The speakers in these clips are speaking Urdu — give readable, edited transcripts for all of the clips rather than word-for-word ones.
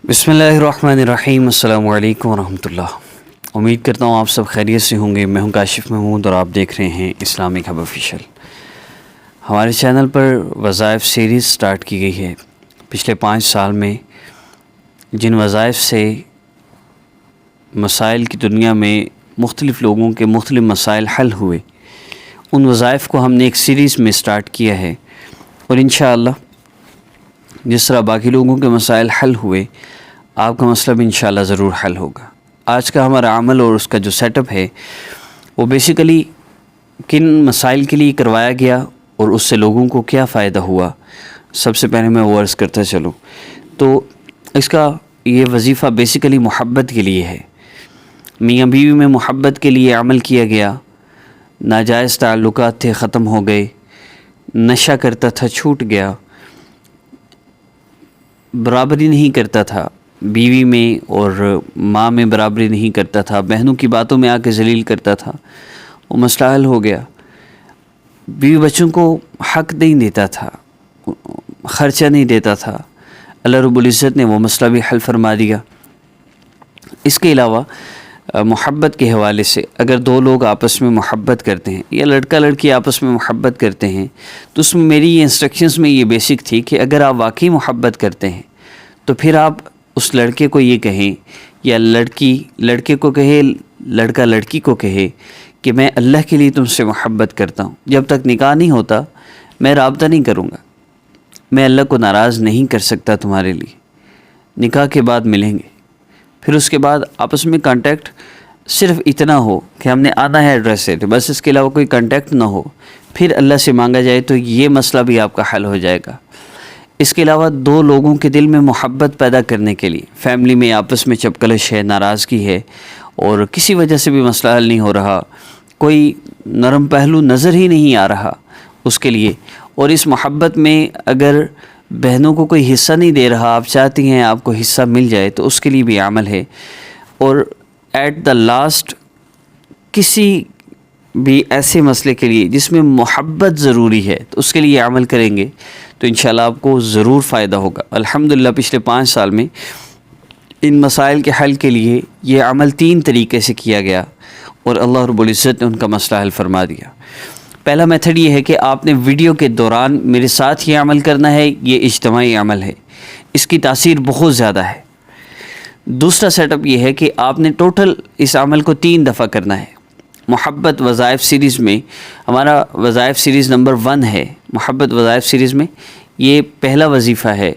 بسم اللہ الرحمن الرحیم۔ السلام علیکم ورحمۃ اللہ۔ امید کرتا ہوں آپ سب خیریت سے ہوں گے۔ میں ہوں کاشف محمود اور آپ دیکھ رہے ہیں اسلامک ہب آفیشیل۔ ہمارے چینل پر وظائف سیریز سٹارٹ کی گئی ہے۔ پچھلے 5 سال میں جن وظائف سے مسائل کی دنیا میں مختلف لوگوں کے مختلف مسائل حل ہوئے، ان وظائف کو ہم نے ایک سیریز میں سٹارٹ کیا ہے، اور انشاءاللہ جس طرح باقی لوگوں کے مسائل حل ہوئے، آپ کا مسئلہ بھی انشاءاللہ ضرور حل ہوگا۔ آج کا ہمارا عمل اور اس کا جو سیٹ اپ ہے وہ بیسیکلی کن مسائل کے لیے کروایا گیا اور اس سے لوگوں کو کیا فائدہ ہوا، سب سے پہلے میں وہ عرض کرتا چلوں تو اس کا یہ وظیفہ بیسیکلی محبت کے لیے ہے۔ میاں بیوی میں محبت کے لیے عمل کیا گیا، ناجائز تعلقات تھے ختم ہو گئے، نشہ کرتا تھا چھوٹ گیا، برابری نہیں کرتا تھا بیوی میں اور ماں میں، برابری نہیں کرتا تھا، بہنوں کی باتوں میں آ کے ذلیل کرتا تھا، وہ مسئلہ حل ہو گیا۔ بیوی بچوں کو حق نہیں دیتا تھا، خرچہ نہیں دیتا تھا، اللہ رب العزت نے وہ مسئلہ بھی حل فرما دیا۔ اس کے علاوہ محبت کے حوالے سے اگر دو لوگ آپس میں محبت کرتے ہیں یا لڑکا لڑکی آپس میں محبت کرتے ہیں تو اس میں میری یہ انسٹرکشنز میں یہ بیسک تھی کہ اگر آپ واقعی محبت کرتے ہیں تو پھر آپ اس لڑکے کو یہ کہیں یا لڑکی لڑکے کو کہے، لڑکا لڑکی کو کہے کہ میں اللہ کے لیے تم سے محبت کرتا ہوں، جب تک نکاح نہیں ہوتا میں رابطہ نہیں کروں گا، میں اللہ کو ناراض نہیں کر سکتا تمہارے لیے، نکاح کے بعد ملیں گے۔ پھر اس کے بعد آپس میں کانٹیکٹ صرف اتنا ہو کہ ہم نے آنا ہے ایڈریس سے، بس اس کے علاوہ کوئی کانٹیکٹ نہ ہو، پھر اللہ سے مانگا جائے تو یہ مسئلہ بھی آپ کا حل ہو جائے گا۔ اس کے علاوہ دو لوگوں کے دل میں محبت پیدا کرنے کے لیے، فیملی میں آپس میں چپکلش ہے، ناراضگی ہے اور کسی وجہ سے بھی مسئلہ حل نہیں ہو رہا، کوئی نرم پہلو نظر ہی نہیں آ رہا اس کے لیے، اور اس محبت میں اگر بہنوں کو کوئی حصہ نہیں دے رہا، آپ چاہتی ہیں آپ کو حصہ مل جائے، تو اس کے لیے بھی عمل ہے۔ اور ایٹ دا لاسٹ کسی بھی ایسے مسئلے کے لیے جس میں محبت ضروری ہے تو اس کے لیے عمل کریں گے تو انشاءاللہ آپ کو ضرور فائدہ ہوگا۔ الحمدللہ پچھلے 5 سال میں ان مسائل کے حل کے لیے یہ عمل 3 طریقے سے کیا گیا اور اللہ رب العزت نے ان کا مسئلہ حل فرما دیا۔ پہلا میتھڈ یہ ہے کہ آپ نے ویڈیو کے دوران میرے ساتھ یہ عمل کرنا ہے، یہ اجتماعی عمل ہے، اس کی تاثیر بہت زیادہ ہے۔ دوسرا سیٹ اپ یہ ہے کہ آپ نے ٹوٹل اس عمل کو 3 دفعہ کرنا ہے۔ محبت وظائف سیریز میں ہمارا وظائف سیریز نمبر 1 ہے، محبت وظائف سیریز میں یہ پہلا وظیفہ ہے،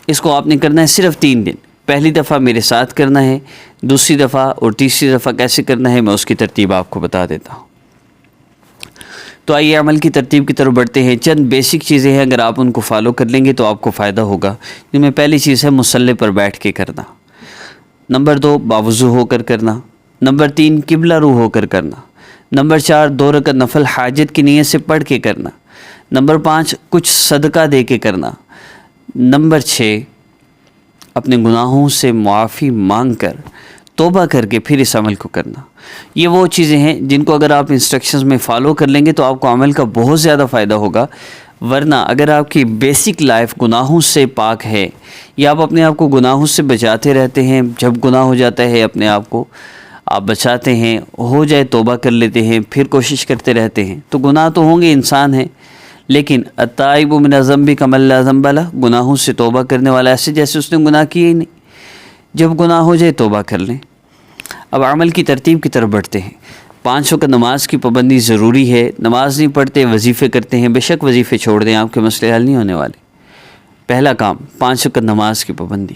اس کو آپ نے کرنا ہے صرف 3 دن۔ پہلی دفعہ میرے ساتھ کرنا ہے، دوسری دفعہ اور تیسری دفعہ کیسے کرنا ہے میں اس کی ترتیب آپ کو بتا دیتا ہوں۔ تو آئیے عمل کی ترتیب کی طرف بڑھتے ہیں۔ چند بیسک چیزیں ہیں، اگر آپ ان کو فالو کر لیں گے تو آپ کو فائدہ ہوگا۔ جن میں پہلی چیز ہے مصلی پر بیٹھ کے کرنا، نمبر 2 باوضو ہو کر کرنا، نمبر 3 قبلہ رو ہو کر کرنا، نمبر 4 2 رکعت نفل حاجت کی نیت سے پڑھ کے کرنا، نمبر 5 کچھ صدقہ دے کے کرنا، نمبر 6 اپنے گناہوں سے معافی مانگ کر توبہ کر کے پھر اس عمل کو کرنا۔ یہ وہ چیزیں ہیں جن کو اگر آپ انسٹرکشنز میں فالو کر لیں گے تو آپ کو عمل کا بہت زیادہ فائدہ ہوگا۔ ورنہ اگر آپ کی بیسک لائف گناہوں سے پاک ہے یا آپ اپنے آپ کو گناہوں سے بچاتے رہتے ہیں، جب گناہ ہو جاتا ہے اپنے آپ کو آپ بچاتے ہیں، ہو جائے توبہ کر لیتے ہیں، پھر کوشش کرتے رہتے ہیں، تو گناہ تو ہوں گے، انسان ہیں، لیکن التائب من الذنب کمن لا ذنب لہ، گناہوں سے توبہ کرنے والا ایسے جیسے اس نے گناہ کیے ہی نہیں۔ جب گناہ ہو جائے توبہ کر لیں۔ اب عمل کی ترتیب کی طرف بڑھتے ہیں۔ 5 وقت نماز کی پابندی ضروری ہے۔ نماز نہیں پڑھتے، وظیفے کرتے ہیں، بے شک وظیفے چھوڑ دیں، آپ کے مسئلے حل نہیں ہونے والے۔ پہلا کام 5 وقت نماز کی پابندی،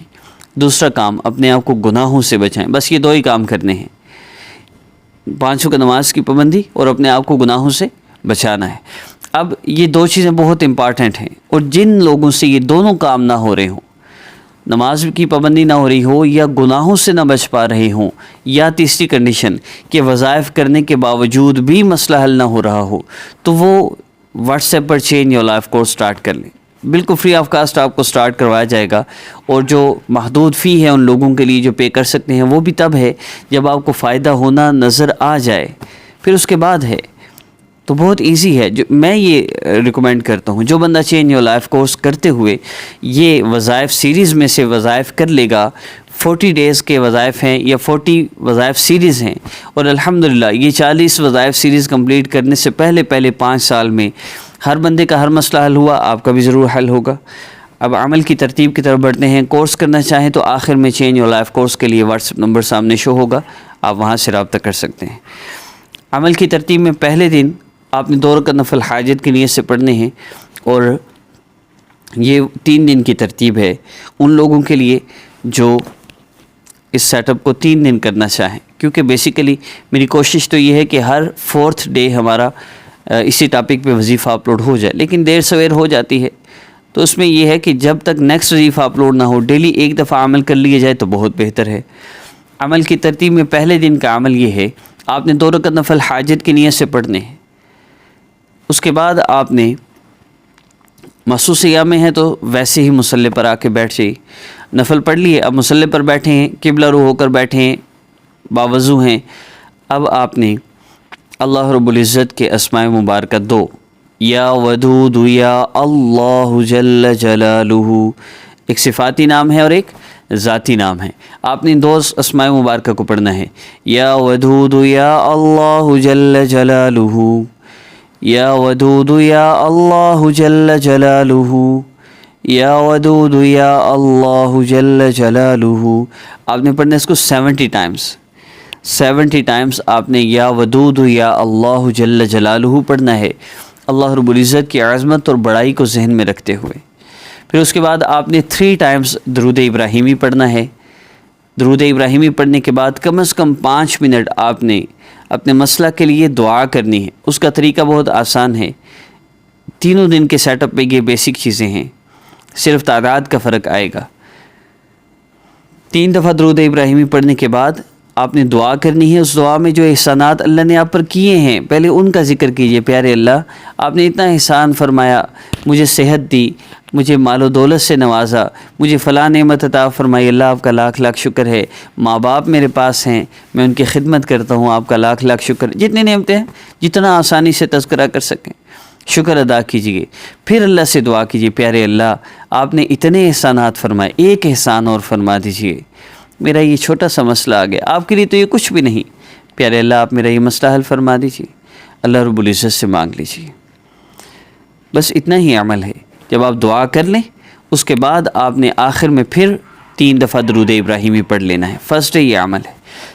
دوسرا کام اپنے آپ کو گناہوں سے بچائیں، بس یہ 2 ہی کام کرنے ہیں، 5 وقت نماز کی پابندی اور اپنے آپ کو گناہوں سے بچانا ہے۔ اب یہ 2 چیزیں بہت امپارٹنٹ ہیں، اور جن لوگوں سے یہ دونوں کام نہ ہو رہے ہوں، نماز کی پابندی نہ ہو رہی ہو یا گناہوں سے نہ بچ پا رہے ہوں، یا تیسری کنڈیشن کہ وظائف کرنے کے باوجود بھی مسئلہ حل نہ ہو رہا ہو، تو وہ what's app per change your life course start کر لیں۔ بالکل فری آف کاسٹ آپ کو سٹارٹ کروایا جائے گا، اور جو محدود فی ہے ان لوگوں کے لیے جو پے کر سکتے ہیں وہ بھی تب ہے جب آپ کو فائدہ ہونا نظر آ جائے، پھر اس کے بعد ہے تو بہت ایزی ہے. جو میں یہ ریکمینڈ کرتا ہوں، جو بندہ چینج یور لائف کورس کرتے ہوئے یہ وظائف سیریز میں سے وظائف کر لے گا، 40 ڈیز کے وظائف ہیں یا 40 وظائف سیریز ہیں، اور الحمدللہ یہ 40 وظائف سیریز کمپلیٹ کرنے سے پہلے 5 سال میں ہر بندے کا ہر مسئلہ حل ہوا، آپ کا بھی ضرور حل ہوگا. اب عمل کی ترتیب کی طرف بڑھتے ہیں. کورس کرنا چاہیں تو آخر میں چینج یور لائف کورس کے لیے واٹس ایپ نمبر سامنے شو ہوگا، آپ وہاں سے رابطہ کر سکتے ہیں. عمل کی ترتیب میں پہلے دن آپ نے 2 رکعت نفل حاجت کی نیت سے پڑھنے ہیں، اور یہ 3 دن کی ترتیب ہے ان لوگوں کے لیے جو اس سیٹ اپ کو 3 دن کرنا چاہیں، کیونکہ بیسیکلی میری کوشش تو یہ ہے کہ ہر 4تھ ڈے ہمارا اسی ٹاپک پہ وظیفہ اپلوڈ ہو جائے، لیکن دیر سویر ہو جاتی ہے. تو اس میں یہ ہے کہ جب تک نیکسٹ وظیفہ اپلوڈ نہ ہو ڈیلی ایک دفعہ عمل کر لیا جائے تو بہت بہتر ہے. عمل کی ترتیب میں پہلے دن کا عمل یہ ہے، آپ نے 2 رکعت نفل حاجت کی نیت سے پڑھنے ہیں. اس کے بعد آپ نے مخصوص ایام میں ہے تو ویسے ہی مصلی پر آ کے بیٹھ جائیے، نفل پڑھ لیے. اب مصلی پر بیٹھے ہیں، قبلہ رو ہو کر بیٹھے ہیں، باوضو ہیں. اب آپ نے اللہ رب العزت کے اسماء مبارکہ 2، یا ودود یا اللہ جل جلالہ، ایک صفاتی نام ہے اور ایک ذاتی نام ہے. آپ نے 2 اسماء مبارکہ کو پڑھنا ہے، یا ودود یا اللہ جل جلالہ، یا ودود یا اللہ جل جلالہ، یا ودود یا اللہ جل جلالہ. آپ نے پڑھنا ہے اس کو 70 ٹائمز آپ نے یا ودود یا اللہ جل جلالہ پڑھنا ہے، اللہ رب العزت کی عظمت اور بڑائی کو ذہن میں رکھتے ہوئے. پھر اس کے بعد آپ نے 3 ٹائمز درود ابراہیمی پڑھنا ہے. درود ابراہیمی پڑھنے کے بعد کم از کم 5 منٹ آپ نے اپنے مسئلہ کے لیے دعا کرنی ہے. اس کا طریقہ بہت آسان ہے، تینوں دن کے سیٹ اپ پہ یہ بیسک چیزیں ہیں، صرف تعداد کا فرق آئے گا. 3 دفعہ درود ابراہیمی پڑھنے کے بعد آپ نے دعا کرنی ہے. اس دعا میں جو احسانات اللہ نے آپ پر کیے ہیں پہلے ان کا ذکر کیجئے. پیارے اللہ، آپ نے اتنا احسان فرمایا، مجھے صحت دی، مجھے مال و دولت سے نوازا، مجھے فلاں نعمت عطا فرمائی، اللہ آپ کا لاکھ لاکھ شکر ہے. ماں باپ میرے پاس ہیں، میں ان کی خدمت کرتا ہوں، آپ کا لاکھ لاکھ شکر. جتنی نعمتیں ہیں جتنا آسانی سے تذکرہ کر سکیں شکر ادا کیجئے. پھر اللہ سے دعا کیجئے، پیارے اللہ آپ نے اتنے احسانات فرمائے، ایک احسان اور فرما دیجئے. میرا یہ چھوٹا سا مسئلہ آ گیا، آپ کے لیے تو یہ کچھ بھی نہیں، پیارے اللہ آپ میرا یہ مسئلہ حل فرما دیجئے. اللہ رب العزت سے مانگ لیجئے. بس اتنا ہی عمل ہے. جب آپ دعا کر لیں اس کے بعد آپ نے آخر میں پھر 3 دفعہ درود ابراہیمی پڑھ لینا ہے. فرسٹ ڈے یہ عمل ہے.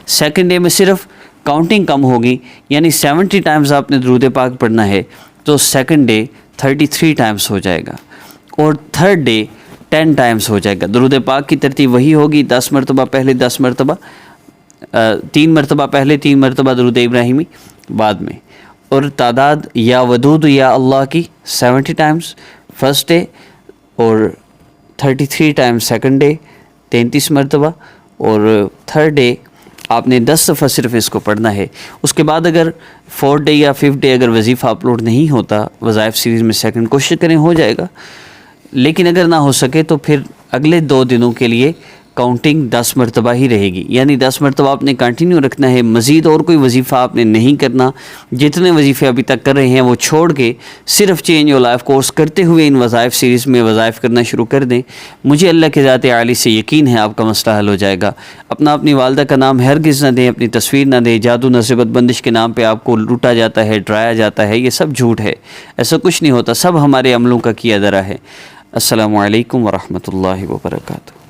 سیکنڈ ڈے میں صرف کاؤنٹنگ کم ہوگی، یعنی 70 ٹائمز آپ نے درود پاک پڑھنا ہے، تو سیکنڈ ڈے 33 ٹائمز ہو جائے گا، اور تھرڈ ڈے 10 ٹائمز ہو جائے گا. درود پاک کی ترتیب وہی ہوگی، 10 مرتبہ پہلے، 10 مرتبہ 3 مرتبہ پہلے، 3 مرتبہ درود ابراہیمی بعد میں. اور تعداد یا ودود یا اللہ کی 70 ٹائمز فرسٹ ڈے، اور 33 ٹائمز سیکنڈ ڈے 33 مرتبہ، اور تھرڈ ڈے آپ نے 10 دفعہ صرف اس کو پڑھنا ہے. اس کے بعد اگر 4th ڈے یا 5th ڈے اگر وظیفہ اپلوڈ نہیں ہوتا وظائف سیریز میں سیکنڈ، کوشش کریں ہو جائے گا، لیکن اگر نہ ہو سکے تو پھر اگلے 2 دنوں کے لیے کاؤنٹنگ 10 مرتبہ ہی رہے گی. یعنی 10 مرتبہ آپ نے کنٹینیو رکھنا ہے، مزید اور کوئی وظیفہ آپ نے نہیں کرنا. جتنے وظیفے ابھی تک کر رہے ہیں وہ چھوڑ کے صرف چینج یور لائف کورس کرتے ہوئے ان وظائف سیریز میں وظائف کرنا شروع کر دیں. مجھے اللہ کے ذات عالی سے یقین ہے آپ کا مسئلہ حل ہو جائے گا. اپنی والدہ کا نام ہرگز نہ دیں، اپنی تصویر نہ دیں. جادو نصیبت بندش کے نام پہ آپ کو لوٹا جاتا ہے، ڈرایا جاتا ہے، یہ سب جھوٹ ہے. ایسا کچھ نہیں ہوتا، سب ہمارے عملوں کا کیا درا ہے. السلام علیکم ورحمۃ اللہ وبرکاتہ.